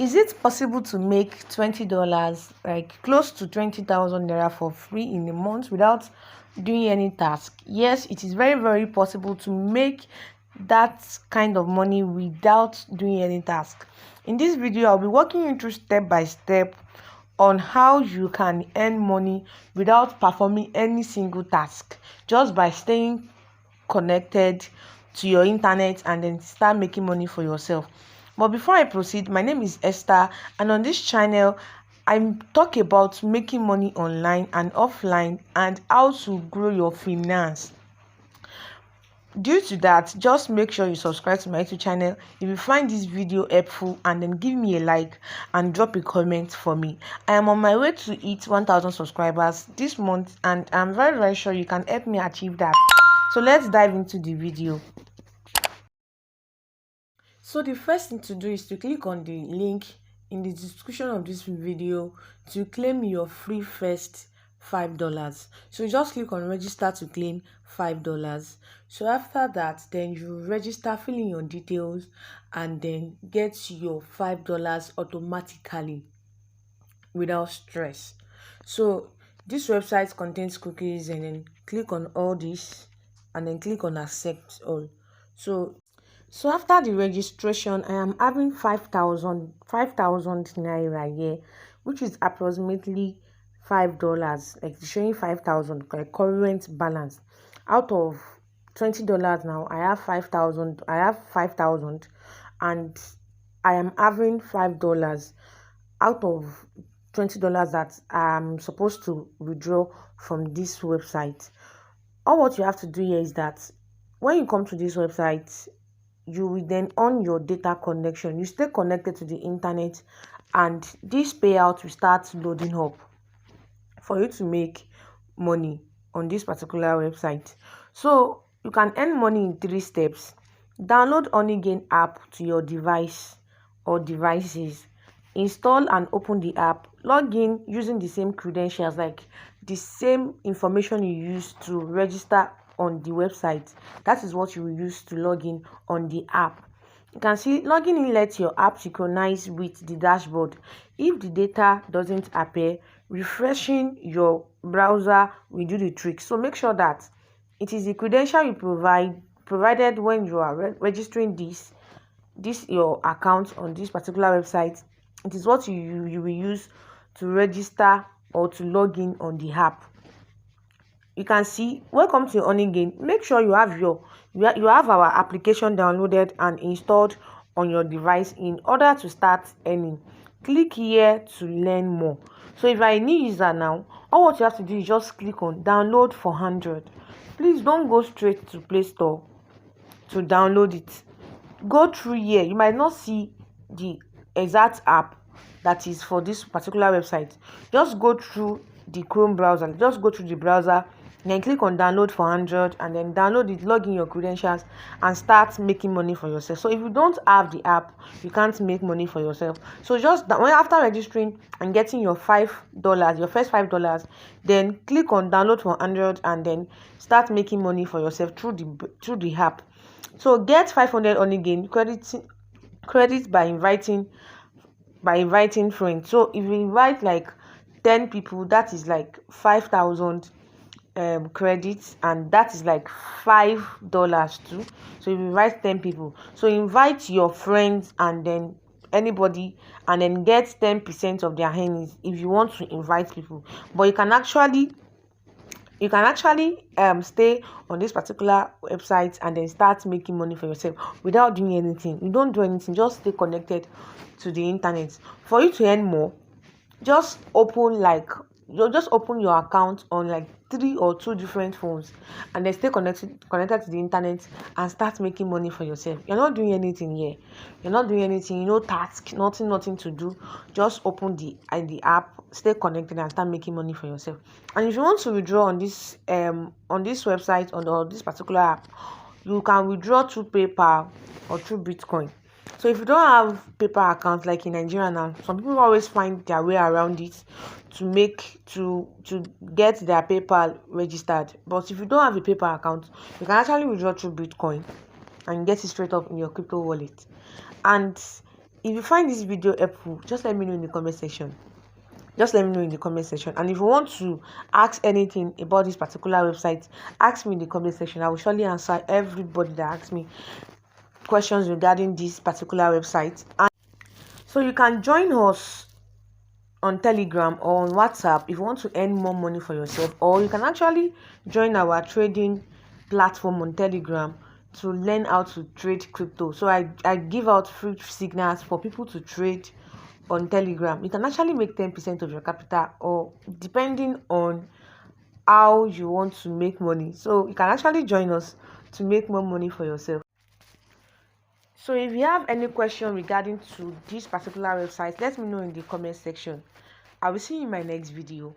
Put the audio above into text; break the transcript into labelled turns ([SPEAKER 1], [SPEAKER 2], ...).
[SPEAKER 1] Is it possible to make $20, like close to 20,000 naira for free in a month without doing any task? Yes, it is very, very possible to make that kind of money without doing any task. In this video, I'll be walking you through step by step on how you can earn money without performing any single task, just by staying connected to your internet and then start making money for yourself. But before I proceed, my name is Esther, and on this channel I talk about making money online and offline and how to grow your finance. Due to that, just make sure you subscribe to my YouTube channel if you find this video helpful, and then give me a like and drop a comment for me. I am on my way to hit 1,000 subscribers this month, and I'm very, very sure you can help me achieve that. So let's dive into the video. So the first thing to do is to click on the link in the description of this video to claim your free first $5. So you just click on register to claim $5. So after that, then you register, fill in your details, and then get your $5 automatically without stress. So this website contains cookies, and then click on all this and then click on accept all. So after the registration, I am having 5,000 naira here, which is approximately $5, like showing 5,000 like current balance. Out of $20 now, I have 5,000. I have 5,000, and I am having $5 out of $20 that I'm supposed to withdraw from this website. All what you have to do here is that when you come to this website, you will then on your data connection. You stay connected to the internet, and this payout will start loading up for you to make money on this particular website. So you can earn money in 3 steps. Download Honeygain app to your device or devices. Install and open the app. Log in using the same credentials, like the same information you use to register on the website. That is what you will use to log in on the app. You can see logging in lets your app synchronize with the dashboard. If the data doesn't appear, refreshing your browser will do the trick. So make sure that it is the credential you provided when you are registering this your account on this particular website. It is what you will use to register or to log in on the app. You can see welcome to Honeygain. Make sure you have our application downloaded and installed on your device in order to start earning. Click here to learn more. So if you are a new user now, all what you have to do is just click on download for 100. Please don't go straight to Play Store to download it. Go through here. You might not see the exact app that is for this particular website. Just go through the Chrome browser. Just go through the browser, then click on download for 100, and then download it, log in your credentials, and start making money for yourself. So if you don't have the app, you can't make money for yourself. So just after registering and getting your $5, your first $5, then click on download for 100 and then start making money for yourself through the app. So get 500 Honeygain credit by inviting friends. So if you invite like 10 people, that is like 5,000 credits, and that is like $5 too. So if you invite 10 people, so invite your friends and then anybody, and then get 10% of their earnings if you want to invite people. But you can actually stay on this particular website and then start making money for yourself without doing anything. You don't do anything, just stay connected to the internet. For you to earn more, just open your account on like 3 or 2 different phones, and then stay connected to the internet and start making money for yourself. You're not doing anything here. You're not doing anything. No task, nothing to do. Just open the app, stay connected, and start making money for yourself. And if you want to withdraw on this website or this particular app, you can withdraw through PayPal or through Bitcoin. So if you don't have PayPal account like in Nigeria now, some people always find their way around it to get their PayPal registered. But if you don't have a PayPal account, you can actually withdraw through Bitcoin and get it straight up in your crypto wallet. And If you find this video helpful, just let me know in the comment section. And if you want to ask anything about this particular website, ask me in the comment section. I will surely answer everybody that asks me questions regarding this particular website. And so you can join us on Telegram or on WhatsApp if you want to earn more money for yourself, or you can actually join our trading platform on Telegram to learn how to trade crypto. So I give out free signals for people to trade on Telegram. You can actually make 10% of your capital, or depending on how you want to make money. So you can actually join us to make more money for yourself. So if you have any question regarding to this particular website, let me know in the comment section. I will see you in my next video.